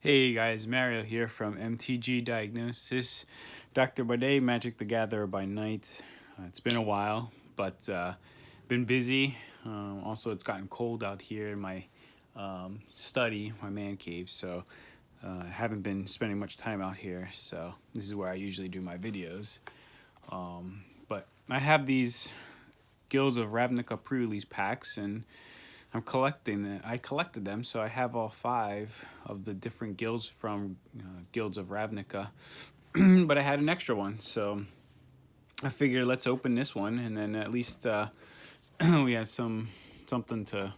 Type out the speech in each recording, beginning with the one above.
Hey guys, Mario here from MTG Diagnosis. Doctor by day, Magic the Gatherer by night. It's been a while, but been busy. Also, it's gotten cold out here in my study, my man cave, so I haven't been spending much time out here. So this is where I usually do my videos. But I have these Guilds of Ravnica pre-release packs, and I'm collecting it. I collected them, so I have all 5 of the different guilds from Guilds of Ravnica. But I had an extra one, so I figured let's open this one, and then at least we have something to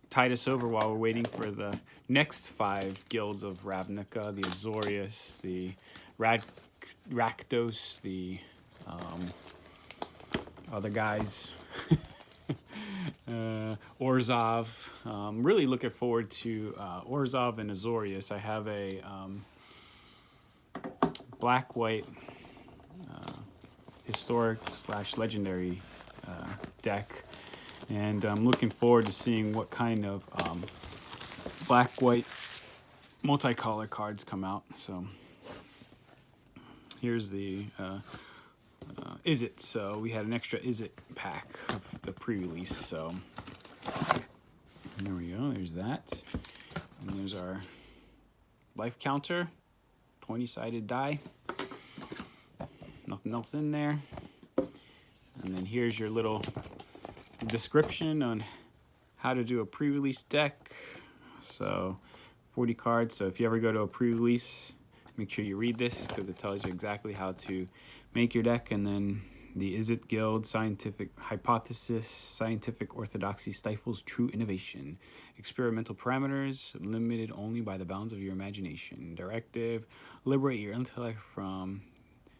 tide us over while we're waiting for the next 5 guilds of Ravnica: the Azorius, the Rakdos, the other guys. Orzhov. Really looking forward to Orzhov and Azorius. I have a black-white historic / legendary deck, and I'm looking forward to seeing what kind of black-white multicolor cards come out. So here's the Izzet. So we had an extra Izzet pack of the pre-release. So there we go. There's that. And there's our life counter, 20-sided die. Nothing else in there. And then here's your little description on how to do a pre-release deck. So 40 cards. So if you ever go to a pre-release, make sure you read this because it tells you exactly how to make your deck. And then the Izzet Guild, scientific hypothesis, scientific orthodoxy stifles true innovation. Experimental parameters, limited only by the bounds of your imagination. Directive, liberate your intellect from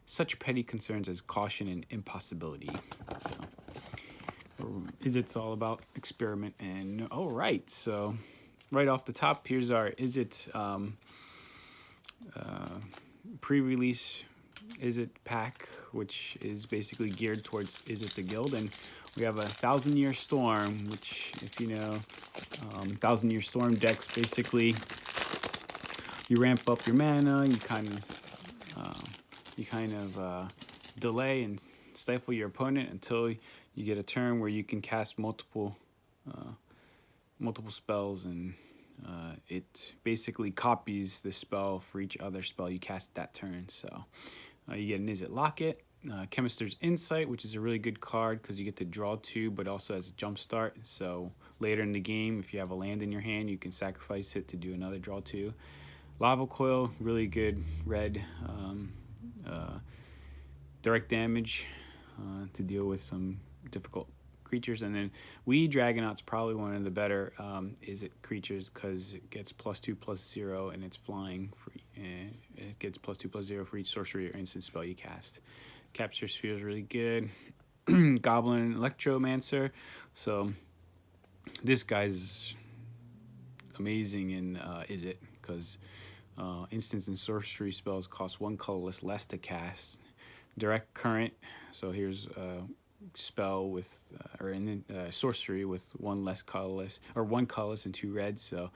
such petty concerns as caution and impossibility. So Izzet's all about experiment and all right. So right off the top, here's our Izzet pre-release Izzet pack, which is basically geared towards Izzet the Guild. And we have a 1000-Year Storm, which, if you know, 1000-Year Storm decks, basically you ramp up your mana, you kind of delay and stifle your opponent until you get a turn where you can cast multiple spells, and it basically copies the spell for each other spell you cast that turn. So you get an Izzet Locket, Chemist's Insight, which is a really good card because you get to draw 2, but also as a jump start. So later in the game, if you have a land in your hand, you can sacrifice it to do another draw 2. Lava Coil, really good red direct damage to deal with some difficult creatures. And then Dragonaut's probably one of the better Izzet creatures because it gets +2/+0 and it's flying free, and it gets +2/+0 for each sorcery or instant spell you cast. Capture Sphere is really good. Goblin Electromancer. So this guy's amazing in Izzet because instants and sorcery spells cost 1 colorless less to cast. Direct Current. So here's spell with sorcery with 1 less colorless, or 1 colorless and 2 reds. So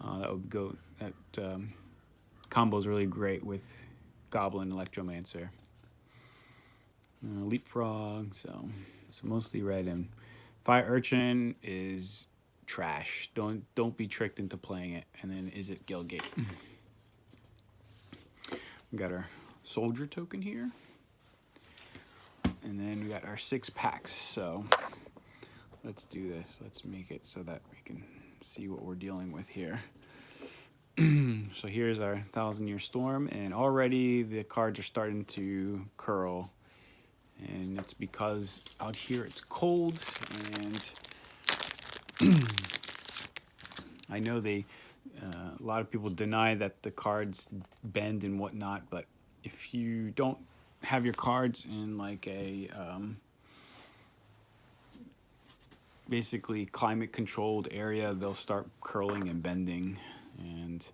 that would go, that combo is really great with Goblin Electromancer. Leapfrog, so mostly red. And Fire Urchin is trash. Don't be tricked into playing it. And then Izzet Guildgate. We got our soldier token here. And then we got our 6 packs. So let's do this. Let's make it so that we can see what we're dealing with here. So here's our 1000-Year Storm, and already the cards are starting to curl. And it's because out here it's cold, and I know a lot of people deny that the cards bend and whatnot, but if you don't have your cards in like a basically climate controlled area, they'll start curling and bending, and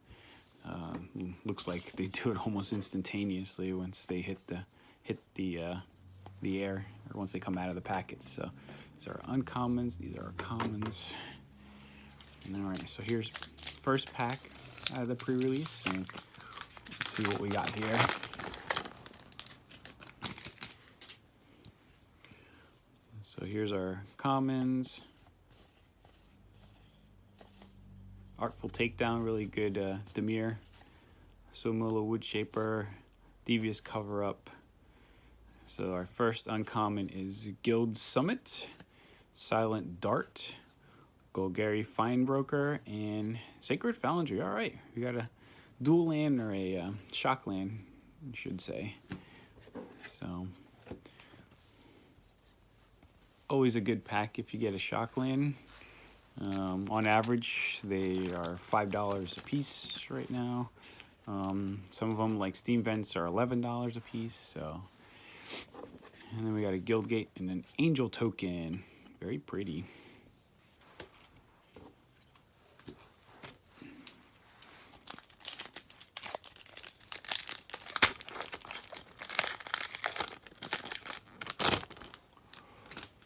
looks like they do it almost instantaneously once they hit the air, or once they come out of the packets. So these are uncommons, these are commons. And all right, so here's first pack. out of the pre-release. And let's see what we got here. So here's our commons. Artful Takedown, really good Dimir. Somula Woodshaper, Devious Cover-Up. So our first uncommon is Guild Summit, Silent Dart, Golgari Finebroker, and Sacred Foundry. All right, we got a dual land, or a shock land, you should say. So always a good pack if you get a shock land. On average, they are $5 a piece right now. Some of them, like Steam Vents, are $11 a piece. So, and then we got a Guild Gate and an Angel Token. Very pretty.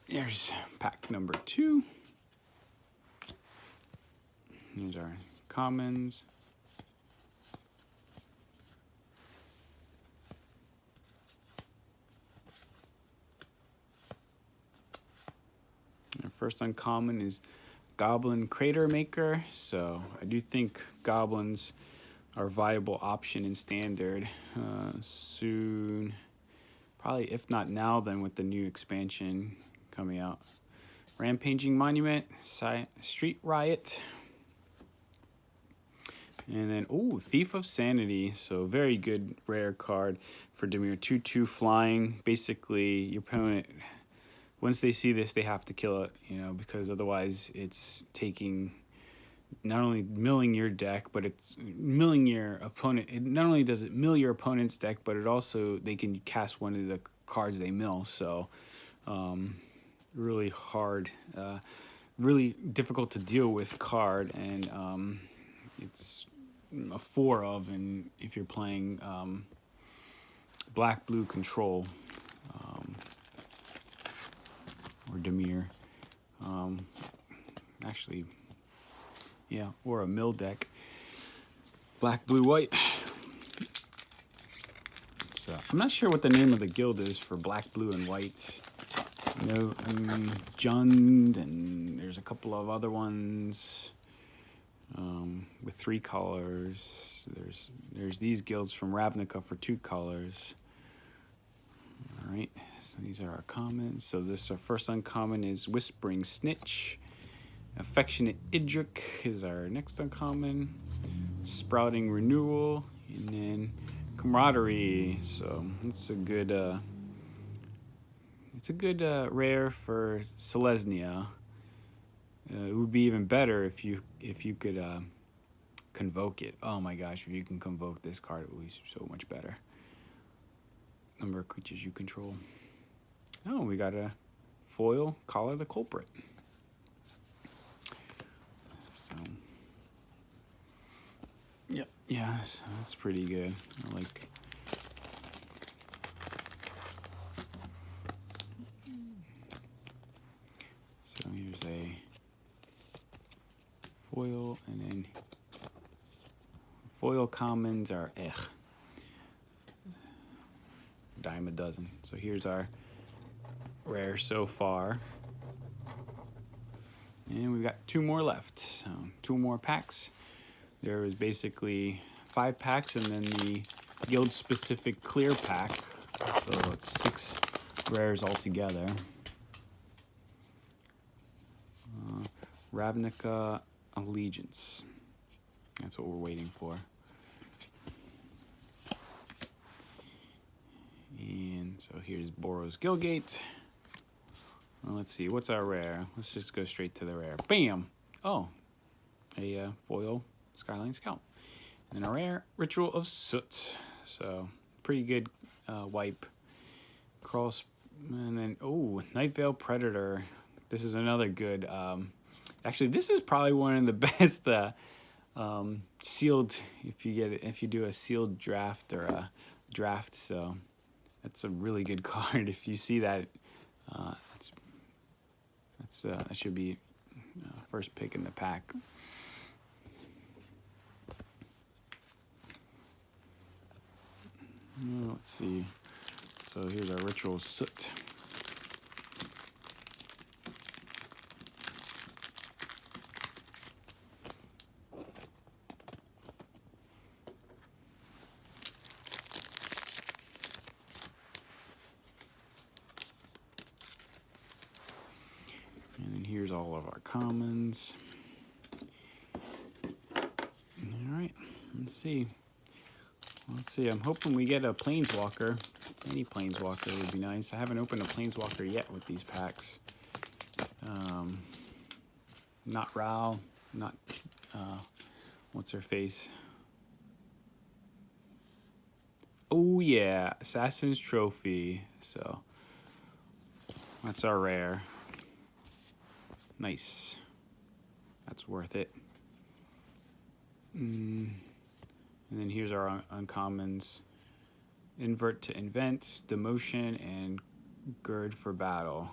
There's pack number 2. These are commons. Our first uncommon is Goblin Crater Maker. So I do think goblins are a viable option in standard soon. Probably, if not now, then with the new expansion coming out. Rampaging Monument, Street Riot. And then, ooh, Thief of Sanity. So very good rare card for Dimir. 2/2 flying. Basically, your opponent, once they see this, they have to kill it, you know, because otherwise it's taking, not only milling your deck, but it's milling your opponent. It not only does it mill your opponent's deck, but it also, they can cast one of the cards they mill. So really hard, really difficult to deal with card, and it's a 4 of, and if you're playing black-blue control or Dimir, actually, yeah, or a mill deck, black, blue, white. So I'm not sure what the name of the guild is for black, blue, and white. You know, Jund, and there's a couple of other ones with 3 colors. There's these guilds from Ravnica for 2 colors. All right, so these are our commons. So this, our first uncommon is Whispering Snitch. Affectionate Idric is our next uncommon. Sprouting Renewal, and then Camaraderie. So it's a good rare for Selesnya. It would be even better if you could convoke it. Oh my gosh, if you can convoke this card, it would be so much better. Number of creatures you control. Oh, we got a foil Collar the Culprit. So, yep, yeah, so that's pretty good. I like. So here's a foil, and then foil commons are dime a dozen. So here's our rare so far, and we've got 2 more left. So 2 more packs. There was basically 5 packs, and then the guild specific clear pack. So it's 6 rares altogether. Ravnica Allegiance. That's what we're waiting for. And so here's Boros Guildgate. Well, let's see, what's our rare? Let's just go straight to the rare. Bam! Oh, a foil Skyline Scout. And then a rare Ritual of Soot. So pretty good wipe. Cross, and then, oh, Night Veil Predator. This is another good, actually this is probably one of the best sealed, if you get it, if you do a sealed draft or a draft. So that's a really good card. If you see that, that should be first pick in the pack. Let's see. So here's our Ritual Soot. And then here's all of our commons. All right, let's see. Let's see, I'm hoping we get a Planeswalker. Any Planeswalker would be nice. I haven't opened a Planeswalker yet with these packs. Not Ral, not, what's her face? Oh yeah, Assassin's Trophy. So, that's our rare. Nice. That's worth it. And then here's our uncommons. Invert to Invent, Demotion, and Gird for Battle.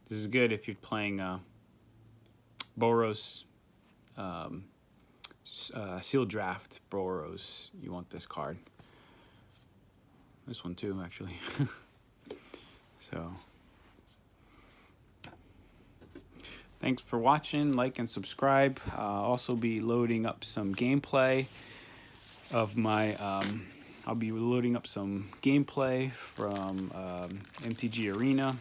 This is good if you're playing Boros, Sealed Draft Boros. You want this card. This one too, actually. So, thanks for watching. Like and subscribe. I'll also be loading up some gameplay of my... I'll be loading up some gameplay from MTG Arena.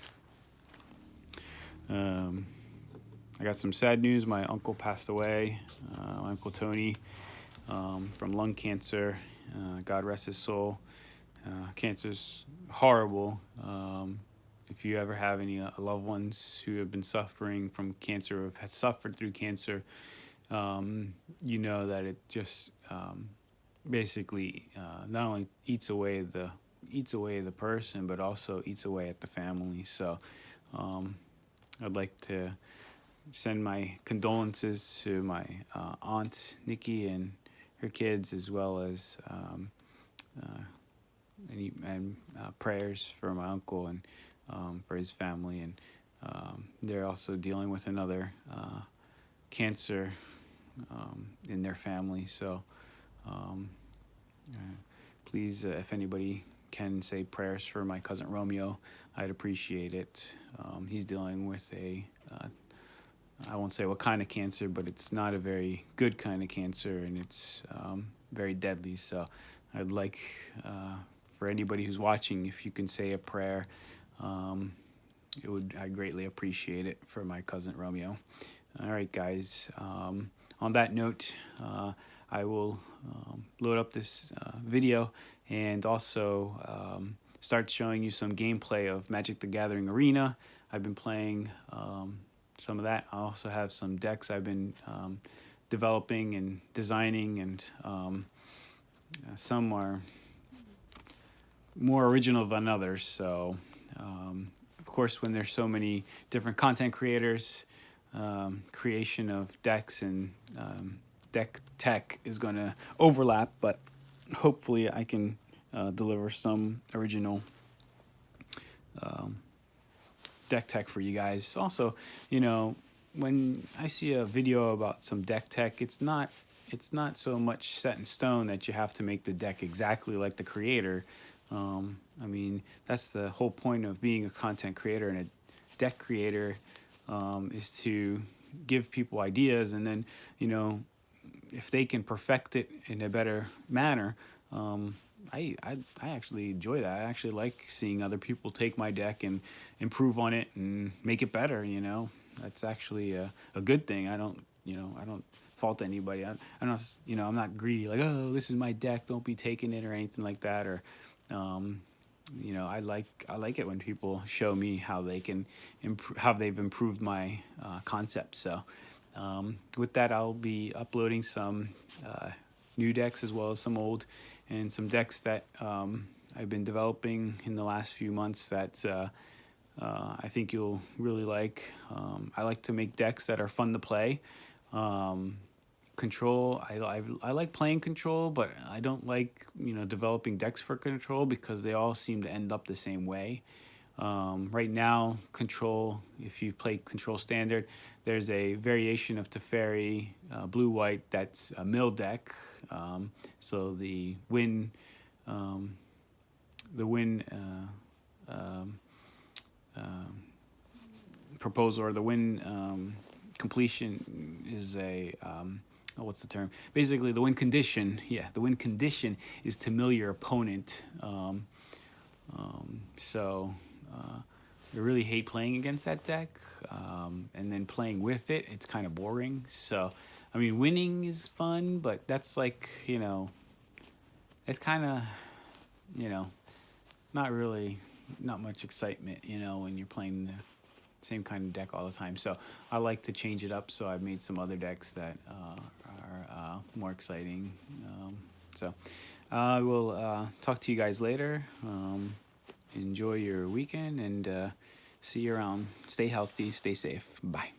I got some sad news. My uncle passed away. My Uncle Tony, from lung cancer. God rest his soul. Cancer's horrible. If you ever have any loved ones who have been suffering from cancer or have suffered through cancer, you know that it just basically not only eats away the person, but also eats away at the family. So I'd like to send my condolences to my aunt Nikki and her kids, as well as prayers for my uncle and for his family. And they're also dealing with another cancer in their family. So please, if anybody can say prayers for my cousin Romeo, I'd appreciate it. He's dealing with I won't say what kind of cancer, but it's not a very good kind of cancer, and it's very deadly. So I'd like for anybody who's watching, if you can say a prayer, I'd greatly appreciate it for my cousin Romeo. All right, guys. On that note, I will load up this video and also start showing you some gameplay of Magic the Gathering Arena. I've been playing some of that. I also have some decks I've been developing and designing, and some are more original than others. So of course, when there's so many different content creators, creation of decks and deck tech is going to overlap, but hopefully I can deliver some original deck tech for you guys. Also, you know, when I see a video about some deck tech, it's not so much set in stone that you have to make the deck exactly like the creator. I mean, that's the whole point of being a content creator and a deck creator, is to give people ideas, and then, you know, if they can perfect it in a better manner, I actually enjoy that. I actually like seeing other people take my deck and improve on it and make it better. You know, that's actually a good thing. I don't fault anybody. I'm not greedy. Like, oh, this is my deck, don't be taking it or anything like that. Or, I like it when people show me how they can how they've improved my concept. So. With that, I'll be uploading some new decks as well as some old, and some decks that I've been developing in the last few months that I think you'll really like. I like to make decks that are fun to play. Control, I like playing Control, but I don't like developing decks for Control because they all seem to end up the same way. Right now, Control, if you play Control Standard, there's a variation of Teferi blue-white that's a mill deck. So the win the win proposal, or the win completion is a oh, what's the term? Basically, the win condition. Yeah, the win condition is to mill your opponent. So I really hate playing against that deck, and then playing with it, it's kind of boring. So, I mean, winning is fun, but that's like, you know, it's kind of, you know, not much excitement, you know, when you're playing the same kind of deck all the time. So I like to change it up. So I've made some other decks that are more exciting. So I will talk to you guys later. Enjoy your weekend, and see you around. Stay healthy, stay safe. Bye.